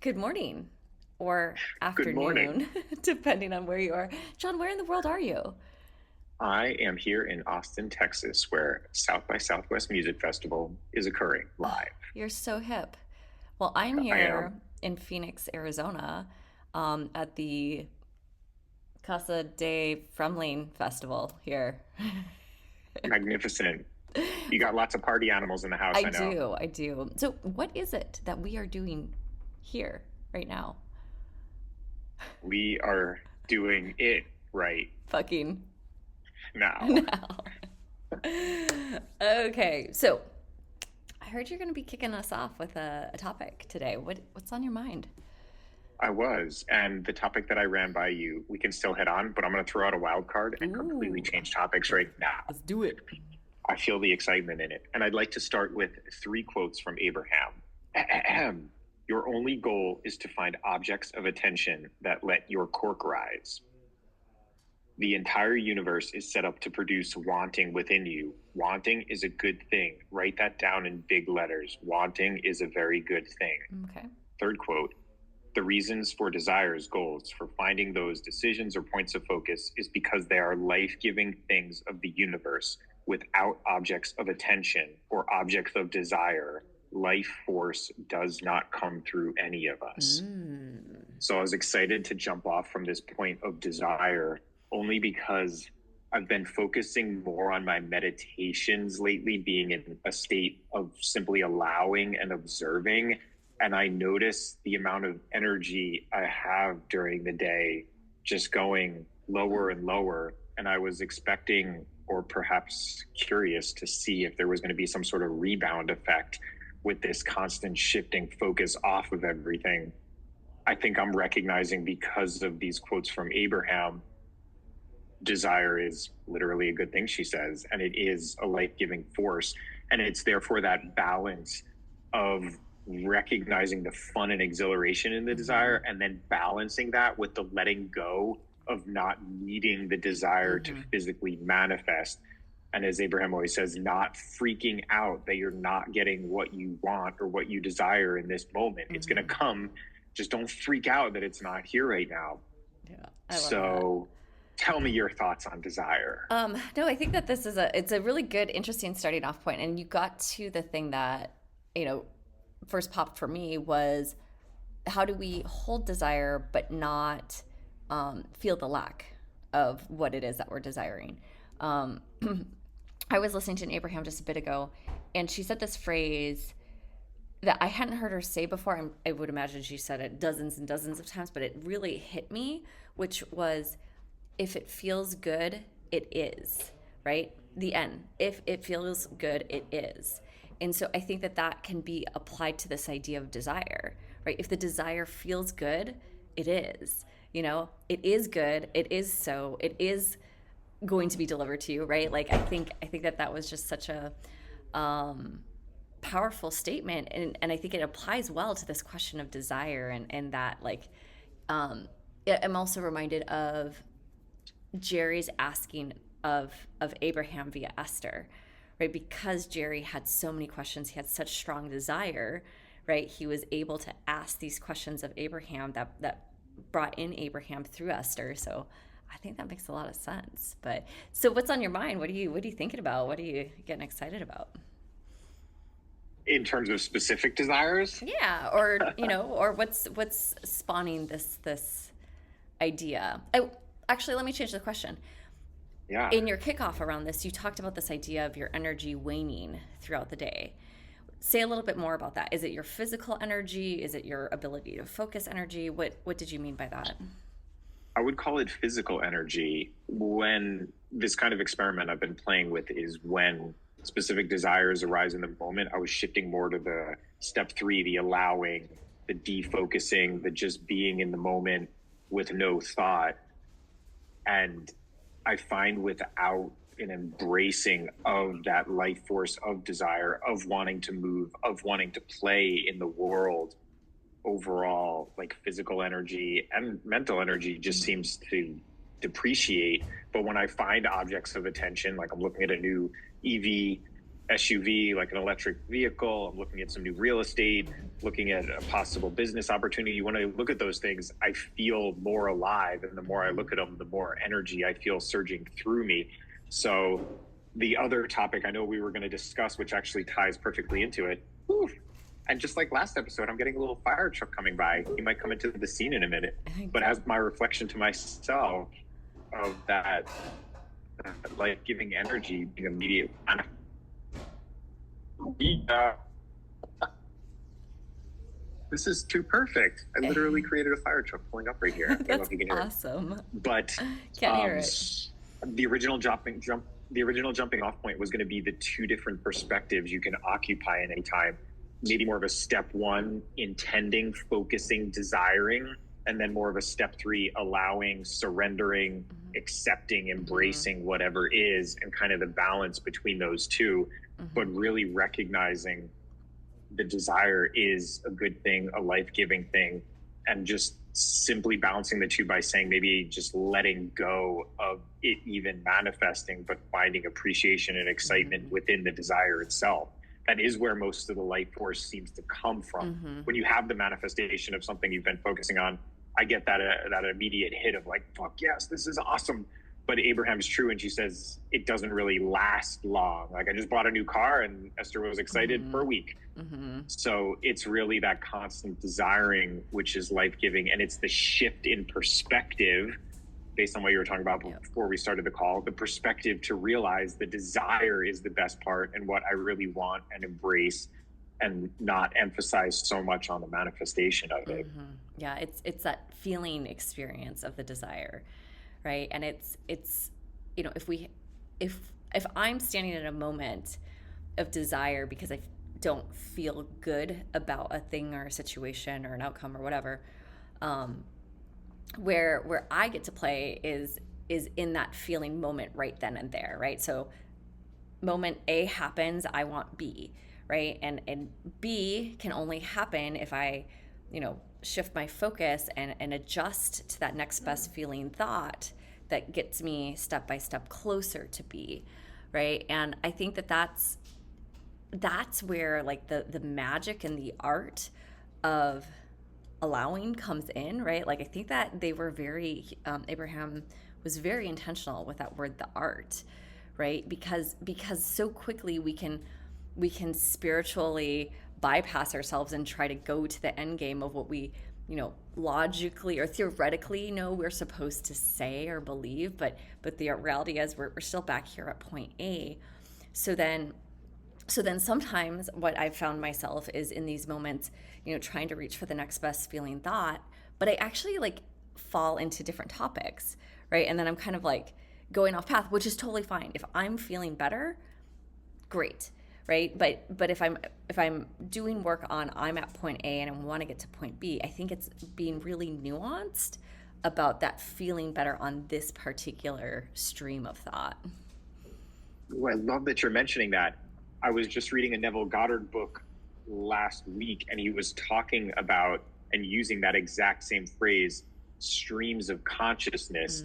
Good morning or Good morning. afternoon, depending on where you are. John, where in the world are you? I am here in Austin, Texas, where South by Southwest Music Festival is occurring Oh, live. you're so hip. Well, I'm I am here in Phoenix, Arizona, at the Casa de Fremling Festival here. magnificent. You got lots of party animals in the house, I I know. do, I do. So, what is it that we are doing here right now? We are doing it right Fucking now. now. Okay, so I heard you're going to be kicking us off with a topic today. What's on your mind? I was, and the topic that I ran by you, we can still head on, but I'm going to throw out a wild card and completely Ooh, change topics right now. let's do it. I feel the excitement in it. And I'd like to start with three quotes from Abraham. Your only goal is to find objects of attention that let your cork rise. The entire universe is set up to produce wanting within you. Wanting is a good thing. Write that down in big letters. Wanting is a very good thing. Okay. Third quote: the reasons for desires, goals, for finding those decisions or points of focus is because they are life giving things of the universe. Without objects of attention or objects of desire, life force does not come through any of us. Mm. So I was excited to jump off from this point of desire only because I've been focusing more on my meditations lately, being in a state of simply allowing and observing. And I notice the amount of energy I have during the day just going lower and lower. And I was expecting, or perhaps curious, to see if there was going to be some sort of rebound effect with this constant shifting focus off of everything. I think I'm recognizing, because of these quotes from Abraham, desire is literally a good thing, she says, and it is a life giving force. And it's therefore that balance of recognizing the fun and exhilaration in the Mm-hmm. desire and then balancing that with the letting go of not needing the desire to Mm-hmm. physically manifest. And as Abraham always says, not freaking out that you're not getting what you want or what you desire in this moment. It's going to Mm-hmm. come. Just don't freak out that it's not here right now. Yeah, I love that. So tell me your thoughts on desire. No, I think that this is it's a really good, interesting starting off point, and you got to the thing that you know first popped for me was how do we hold desire but not feel the lack of what it is that we're desiring. Um, I was listening to an Abraham just a bit ago, and she said this phrase that I hadn't heard her say before. I would imagine she said it dozens and dozens of times, but it really hit me, which was if it feels good, it is, right? The end. If it feels good, it is. And so I think that that can be applied to this idea of desire, right? If the desire feels good, it is. It is good. It is so. It is going to be delivered to you, right? Like I think that that was just such a um, powerful statement, and I think it applies well to this question of desire and that like um, I'm also reminded of Jerry's asking of Abraham via Esther, right? Because Jerry had so many questions, he had such strong desire, right? He was able to ask these questions of Abraham that brought in Abraham through Esther. So I think that makes a lot of sense. But so what's on your mind? What are you thinking about? What are you getting excited about? In terms of specific desires, Yeah, or what's spawning this idea? Actually, let me change the question. yeah, In your kickoff around this, you talked about this idea of your energy waning throughout the day. Say a little bit more about that. Is it your physical energy? Is it your ability to focus energy? What did you mean by that? I would call it physical energy. When this kind of experiment I've been playing with is when specific desires arise in the moment, I was shifting more to the step three, the allowing, the defocusing, the just being in the moment with no thought. And I find without an embracing of that life force of desire, of wanting to move, of wanting to play in the world, overall, like physical energy and mental energy just Mm-hmm. seems to depreciate. But when I find objects of attention, like I'm looking at a new EV SUV, like an electric vehicle. I'm looking at some new real estate, looking at a possible business opportunity. When I look at those things, I feel more alive. And the more I look at them, the more energy I feel surging through me. So the other topic I know we were going to discuss, which actually ties perfectly into it. Whew, and just like last episode, I'm getting a little fire truck coming by. He might come into the scene in a minute. But as my reflection to myself of that life-giving energy being immediate. This is too perfect. I literally created a fire truck pulling up right here. I don't know That's if you can hear awesome. it. But Can't hear it. the original jumping off point was going to be the two different perspectives you can occupy in any time. Maybe more of a step one, intending, focusing, desiring, and then more of a step three, allowing, surrendering, accepting, embracing whatever is, and kind of the balance between those two, but really recognizing the desire is a good thing, a life-giving thing, and just simply balancing the two by saying maybe just letting go of it even manifesting, but finding appreciation and excitement within the desire itself. That is where most of the life force seems to come from. When you have the manifestation of something you've been focusing on, I get that immediate hit of like, fuck yes, this is awesome. But Abraham's true, and she says it doesn't really last long. Like I just bought a new car, and Esther was excited for a week. So it's really that constant desiring, which is life-giving, and it's the shift in perspective, based on what you were talking about before we started the call, the perspective to realize the desire is the best part and what I really want and embrace, and not emphasize so much on the manifestation of it. Yeah, it's that feeling experience of the desire, right? And it's if I'm standing in a moment of desire because I don't feel good about a thing or a situation or an outcome or whatever, where I get to play is in that feeling moment right then and there, right? So moment A happens, I want B, right? And B can only happen if I, shift my focus and adjust to that next best feeling thought that gets me step by step closer to B, right? And I think that's where like the magic and the art of allowing comes in, right? Like I think that they were Abraham was very intentional with that word, the art, right? Because so quickly we can spiritually bypass ourselves and try to go to the end game of what we, logically or theoretically know we're supposed to say or believe, but the reality is we're still back here at point A. So then sometimes what I've found myself is in these moments, trying to reach for the next best feeling thought, but I actually like fall into different topics, right? And then I'm kind of like going off path, which is totally fine. If I'm feeling better, great, right? But if I'm doing work on I'm at point A and I want to get to point B, I think it's being really nuanced about that feeling better on this particular stream of thought. Ooh, I love that you're mentioning that. I was just reading a Neville Goddard book last week, and he was talking about and using that exact same phrase, streams of consciousness.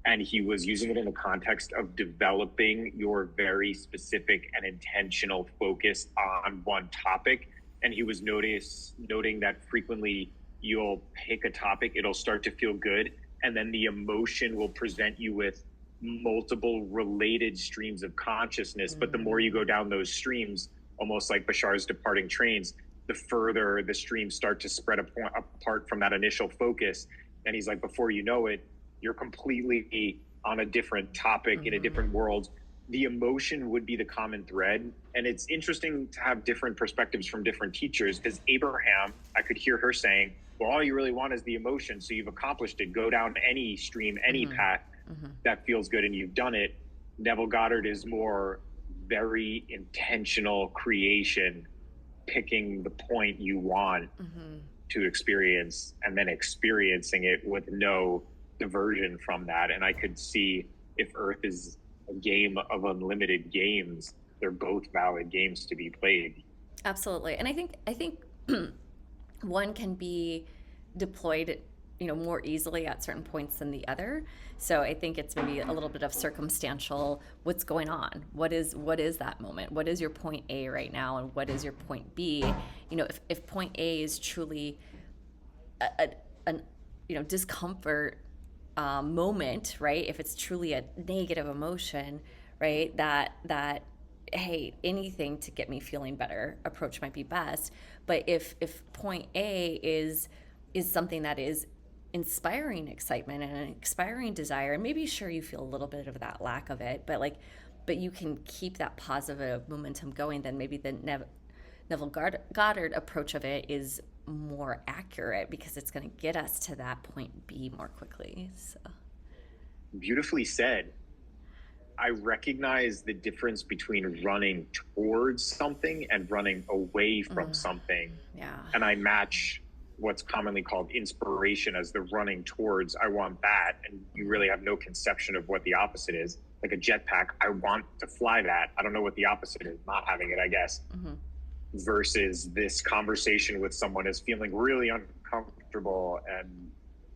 And he was using it in the context of developing your very specific and intentional focus on one topic. And he was noting that frequently you'll pick a topic, it'll start to feel good, and then the emotion will present you with multiple related streams of consciousness. But the more you go down those streams, almost like Bashar's departing trains, the further the streams start to spread apart from that initial focus. And he's like, before you know it, you're completely on a different topic in a different world. The emotion would be the common thread. And it's interesting to have different perspectives from different teachers, because Abraham, I could hear her saying, well, all you really want is the emotion. So you've accomplished it. Go down any stream, any path that feels good, and you've done it. Neville Goddard is more very intentional creation, picking the point you want to experience and then experiencing it with no diversion from that. And I could see if Earth is a game of unlimited games, they're both valid games to be played. Absolutely. And I think one can be deployed more easily at certain points than the other. So I think it's maybe a little bit of circumstantial. What's going on? What is that moment? What is your point A right now, and what is your point B? If point A is truly an discomfort moment, right? If it's truly a negative emotion, right? That hey, anything to get me feeling better approach might be best. But if point A is something that is inspiring excitement and an inspiring desire, and maybe sure you feel a little bit of that lack of it, but you can keep that positive momentum going, then maybe the Neville Goddard approach of it is more accurate because it's going to get us to that point B more quickly. So Beautifully said. I recognize the difference between running towards something and running away from something. yeah. And I match what's commonly called inspiration as the running towards, I want that. And you really have no conception of what the opposite is. Like a jetpack, I want to fly that. I don't know what the opposite is, not having it, I guess. Versus this conversation with someone is feeling really uncomfortable and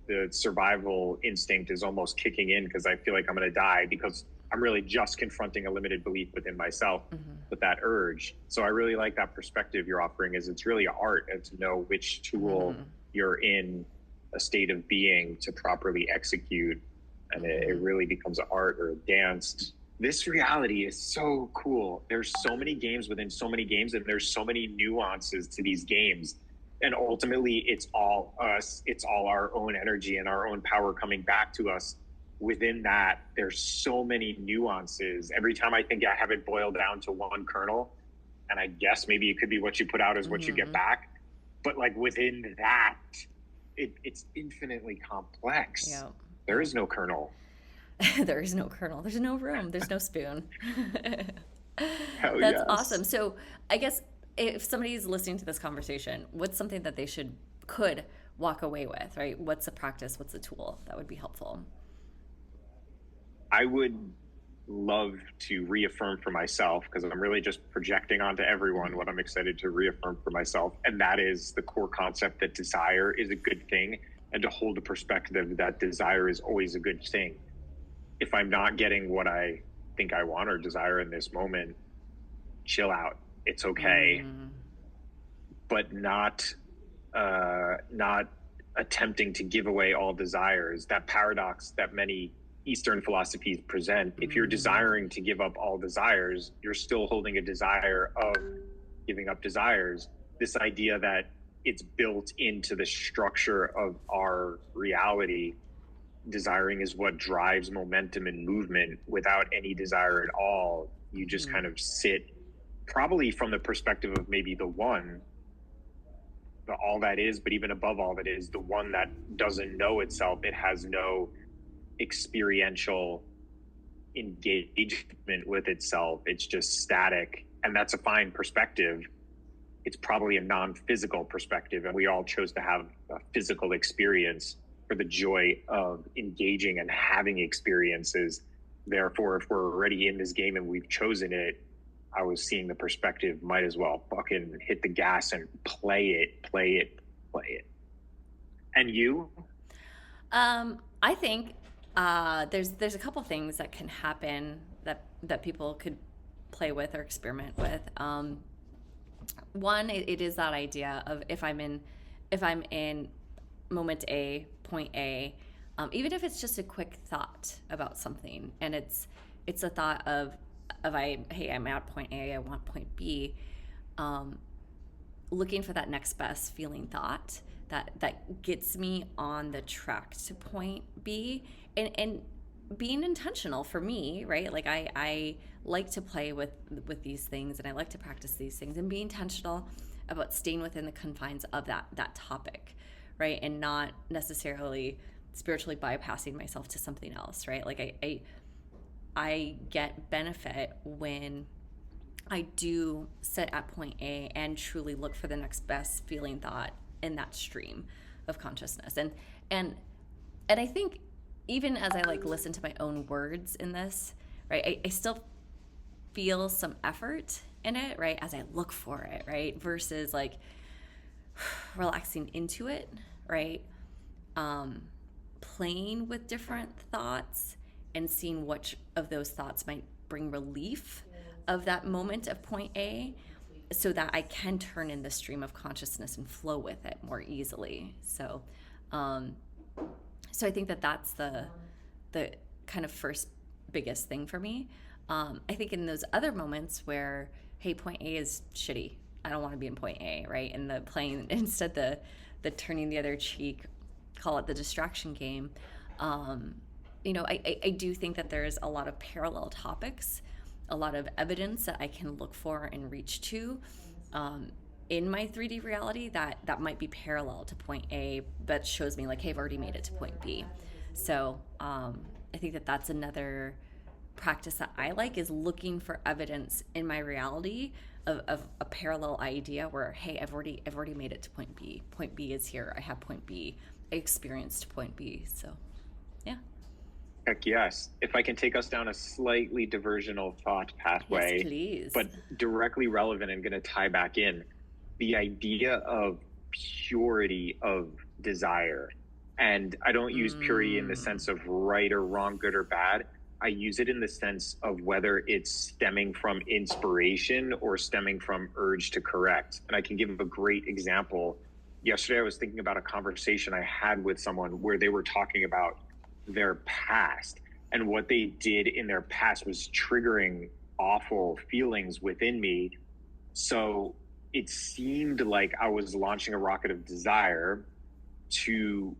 the survival instinct is almost kicking in because I feel like I'm going to die because I'm really just confronting a limited belief within myself with that urge. So I really like that perspective you're offering, is it's really art, and to know which tool you're in a state of being to properly execute. And it really becomes an art or a dance. This reality is so cool. There's so many games within so many games, and there's so many nuances to these games. And ultimately, it's all us. It's all our own energy and our own power coming back to us. Within that, there's so many nuances. Every time I think I have it boiled down to one kernel, and I guess maybe it could be what you put out is what you get back. But like within that, it's infinitely complex. Yeah. There is no kernel. There is no kernel. There's no room. There's no spoon. Hell That's yes. awesome. So I guess if somebody's listening to this conversation, what's something that they could walk away with, right? What's a practice? What's a tool that would be helpful? I would love to reaffirm for myself, because I'm really just projecting onto everyone what I'm excited to reaffirm for myself. And that is the core concept that desire is a good thing, and to hold the perspective that desire is always a good thing. If I'm not getting what I think I want or desire in this moment, chill out. It's okay. But not attempting to give away all desires. That paradox that many Eastern philosophies present. If you're desiring to give up all desires, you're still holding a desire of giving up desires. This idea that it's built into the structure of our reality. Desiring is what drives momentum and movement. Without any desire at all, you just kind of sit, probably from the perspective of maybe the one, the all that is, but even above all that is, the one that doesn't know itself. It has no experiential engagement with itself. It's just static. And that's a fine perspective. It's probably a non-physical perspective. And we all chose to have a physical experience for the joy of engaging and having experiences. Therefore, if we're already in this game and we've chosen it, I was seeing the perspective, might as well fucking hit the gas and play it. And you? I think there's a couple things that can happen that people could play with or experiment with. One, it is that idea of if I'm in moment A, point A, even if it's just a quick thought about something, and it's a thought of I'm at point A, I want point B, looking for that next best feeling thought that gets me on the track to point B, and being intentional for me, right? Like I like to play with these things, and I like to practice these things, and be intentional about staying within the confines of that topic, right? And not necessarily spiritually bypassing myself to something else, right? Like I get benefit when I do sit at point A and truly look for the next best feeling thought in that stream of consciousness. And I think even as I listen to my own words in this, right, I still feel some effort in it, right, as I look for it, right, versus relaxing into it, right. um, playing with different thoughts and seeing which of those thoughts might bring relief of that moment of point A, so that I can turn in the stream of consciousness and flow with it more easily. Um, so I think that that's the kind of first biggest thing for me. I think in those other moments where, hey, point A is shitty, I don't want to be in point A, right? And the playing instead the turning the other cheek, call it the distraction game. Um, I do think that there's a lot of parallel topics, a lot of evidence that I can look for and reach to in my 3D reality that might be parallel to point A, but shows me like, hey, I've already made it to point B. So I think that that's another practice that I like, is looking for evidence in my reality of a parallel idea where, hey, I've already made it to point B. Point B is here. I have point B. I experienced point B. So, yeah. Heck yes. If I can take us down a slightly diversional thought pathway, yes, please, but directly relevant and going to tie back in, the idea of purity of desire. And I don't use purity in the sense of right or wrong, good or bad. I use it in the sense of whether it's stemming from inspiration or stemming from urge to correct. And I can give a great example. Yesterday, I was thinking about a conversation I had with someone where they were talking about their past, and what they did in their past was triggering awful feelings within me. So it seemed like I was launching a rocket of desire to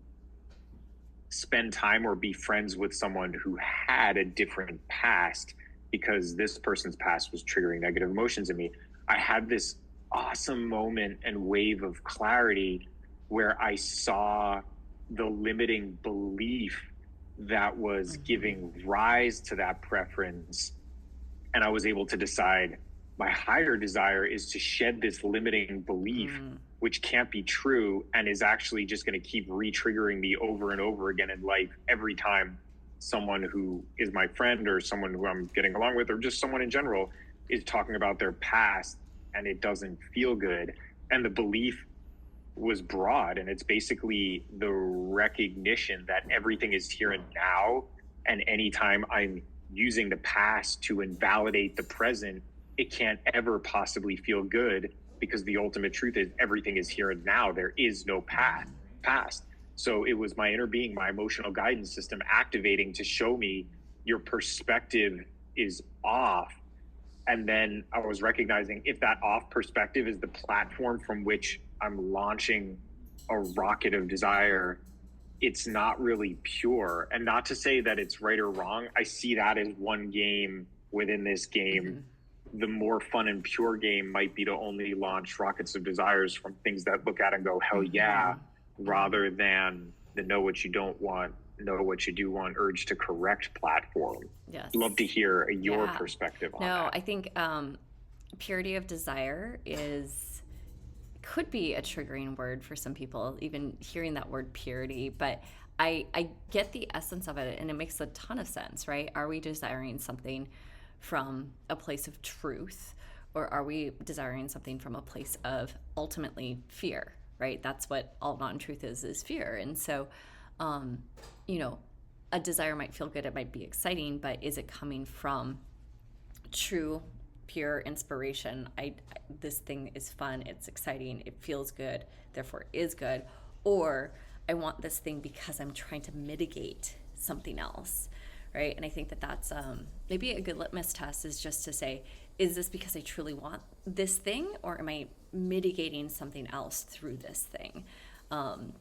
spend time or be friends with someone who had a different past, because this person's past was triggering negative emotions in me. I had this awesome moment and wave of clarity where I saw the limiting belief that was giving rise to that preference. And I was able to decide my higher desire is to shed this limiting belief, which can't be true and is actually just going to keep re-triggering me over and over again in life every time someone who is my friend or someone who I'm getting along with or just someone in general is talking about their past, and it doesn't feel good. And the belief was broad, and it's basically the recognition that everything is here and now, and anytime I'm using the past to invalidate the present, it can't ever possibly feel good, because the ultimate truth is everything is here and now. There is no past. So it was my inner being, my emotional guidance system activating to show me your perspective is off. And then I was recognizing, if that off perspective is the platform from which I'm launching a rocket of desire, it's not really pure. And not to say that it's right or wrong. I see that as one game within this game. The more fun and pure game might be to only launch rockets of desires from things that look at and go, hell yeah, rather than the know what you don't want, know what you do want, urge to correct platform. Yes. Love to hear your perspective on that. No, I think purity of desire could be a triggering word for some people, even hearing that word purity, but I get the essence of it, and it makes a ton of sense, right? Are we desiring something from a place of truth, or are we desiring something from a place of ultimately fear, right? That's what all non-truth is fear. And so, a desire might feel good, it might be exciting, but is it coming from true, pure inspiration? This thing is fun, it's exciting, it feels good, therefore is good. Or I want this thing because I'm trying to mitigate something else, right? And I think that that's maybe a good litmus test, is just to say, is this because I truly want this thing, or am I mitigating something else through this thing? And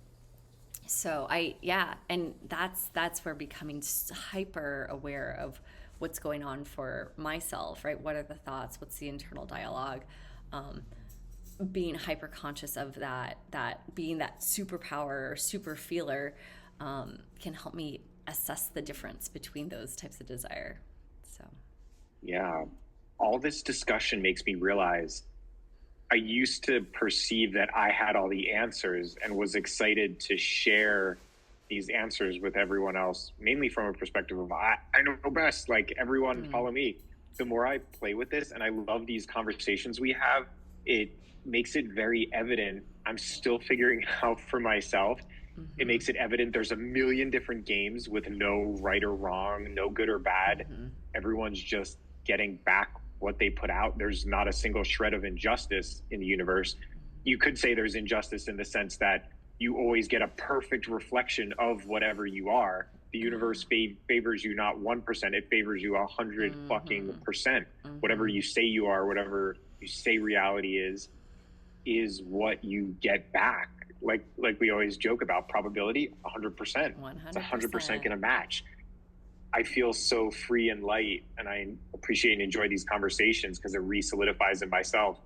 that's where becoming hyper aware of what's going on for myself, right? What are the thoughts? What's the internal dialogue? Being hyper conscious of that being that superpower or super feeler can help me assess the difference between those types of desire. So, yeah, all this discussion makes me realize I used to perceive that I had all the answers and was excited to share these answers with everyone else, mainly from a perspective of I know best, like everyone follow me. The more I play with this, and I love these conversations we have, it makes it very evident I'm still figuring out for myself It makes it evident there's a million different games with no right or wrong, no good or bad. Everyone's just getting back what they put out. There's not a single shred of injustice in the universe. You could say there's injustice in the sense that you always get a perfect reflection of whatever you are. The universe favors you not 1%, it favors you 100 fucking percent. Whatever you say you are, whatever you say reality is what you get back. Like we always joke about probability, 100%. 100%. It's 100% going to match. I feel so free and light, and I appreciate and enjoy these conversations because it re-solidifies in myself.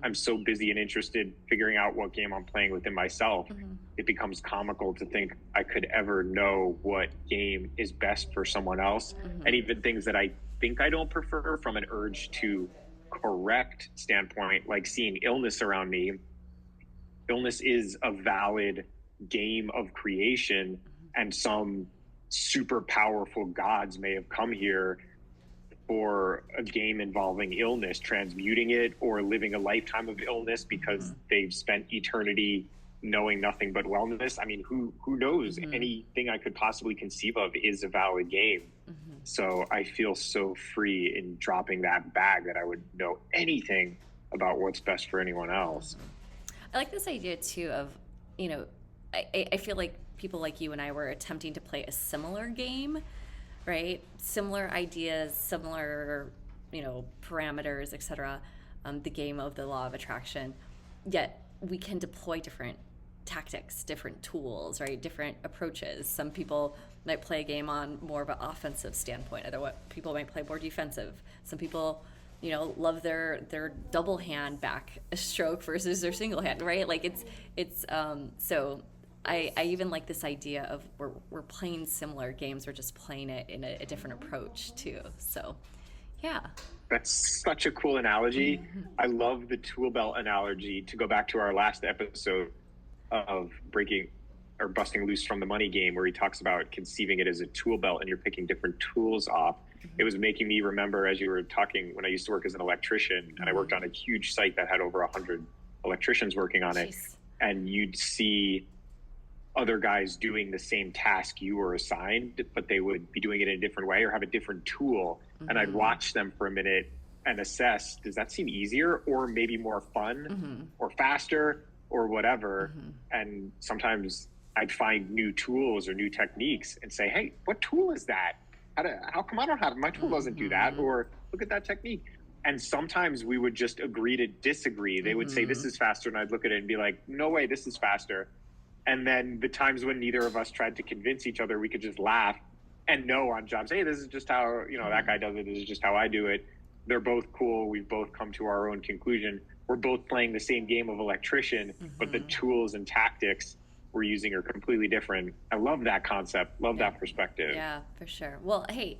I'm so busy and interested figuring out what game I'm playing within myself. It becomes comical to think I could ever know what game is best for someone else. And even things that I think I don't prefer from an urge to correct standpoint, like seeing illness around me. Illness is a valid game of creation, and some super powerful gods may have come here for a game involving illness, transmuting it or living a lifetime of illness because they've spent eternity knowing nothing but wellness. I mean, who knows? Anything I could possibly conceive of is a valid game. So I feel so free in dropping that bag that I would know anything about what's best for anyone else. I like this idea too of, I feel like people like you and I were attempting to play a similar game, right? Similar ideas, similar, parameters, etc. The game of the law of attraction. Yet we can deploy different tactics, different tools, right? Different approaches. Some people might play a game on more of an offensive standpoint. Other people might play more defensive. Some people, love their double hand back stroke versus their single hand, right? Like it's so I even like this idea of we're playing similar games, we're just playing it in a different approach too. So yeah. That's such a cool analogy. I love the tool belt analogy, to go back to our last episode of breaking or busting loose from the money game, where he talks about conceiving it as a tool belt and you're picking different tools off. It was making me remember, as you were talking, when I used to work as an electrician, and I worked on a huge site that had over 100 electricians working on it. And you'd see other guys doing the same task you were assigned, but they would be doing it in a different way or have a different tool. And I'd watch them for a minute and assess, does that seem easier or maybe more fun or faster or whatever? And sometimes I'd find new tools or new techniques and say, hey, what tool is that? How come I don't have it? My tool doesn't do that. Or look at that technique. And sometimes we would just agree to disagree. They would say, this is faster. And I'd look at it and be like, no way, this is faster. And then the times when neither of us tried to convince each other, we could just laugh and know on jobs, hey, this is just how, that guy does it. This is just how I do it. They're both cool. We've both come to our own conclusion. We're both playing the same game of electrician, but the tools and tactics we're using are completely different. I love that concept. Love that perspective. Yeah, for sure. Well, hey,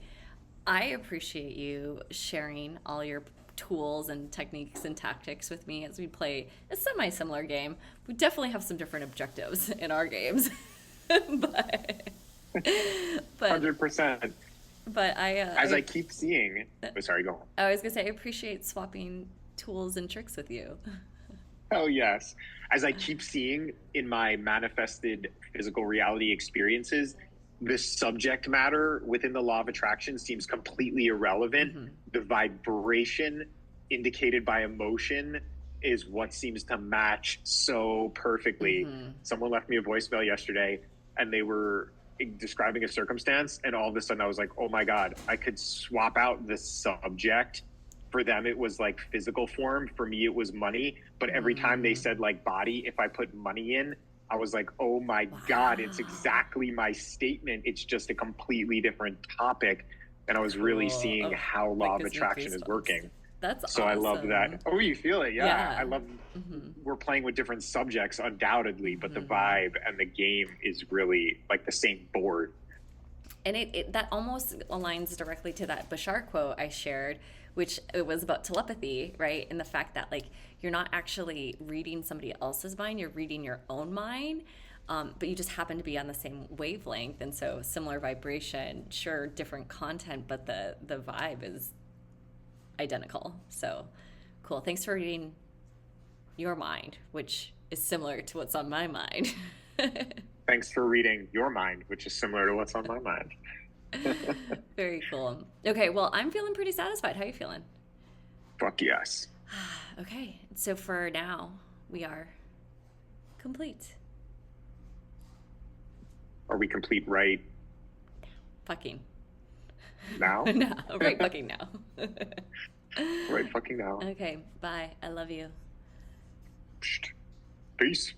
I appreciate you sharing all your tools and techniques and tactics with me as we play a semi-similar game. We definitely have some different objectives in our games. but 100%. But I keep seeing, sorry, go on. I was gonna say, I appreciate swapping tools and tricks with you. Oh yes. As I keep seeing in my manifested physical reality experiences, this subject matter within the law of attraction seems completely irrelevant. The vibration indicated by emotion is what seems to match so perfectly. Someone left me a voicemail yesterday and they were describing a circumstance, and all of a sudden I was like, oh my God, I could swap out the subject. For them, it was like physical form. For me, it was money. But every time they said like body, if I put money in, I was like, oh my God, it's exactly my statement. It's just a completely different topic. And I was really seeing how law of attraction is working. That's so awesome. I love that. Oh, you feel it? Yeah. I love, we're playing with different subjects undoubtedly, but the vibe and the game is really like the same board. And it that almost aligns directly to that Bashar quote I shared, which it was about telepathy, right? And the fact that like you're not actually reading somebody else's mind, you're reading your own mind, but you just happen to be on the same wavelength, and so similar vibration, sure, different content, but the vibe is identical. So cool. Thanks for reading your mind, which is similar to what's on my mind. Thanks for reading your mind, which is similar to what's on my mind. Very cool. Okay, well, I'm feeling pretty satisfied. How are you feeling? Fuck yes. Okay, so for now, we are complete. Are we complete right Fucking. now? No, right fucking now. Right fucking now. Okay, bye. I love you. Peace.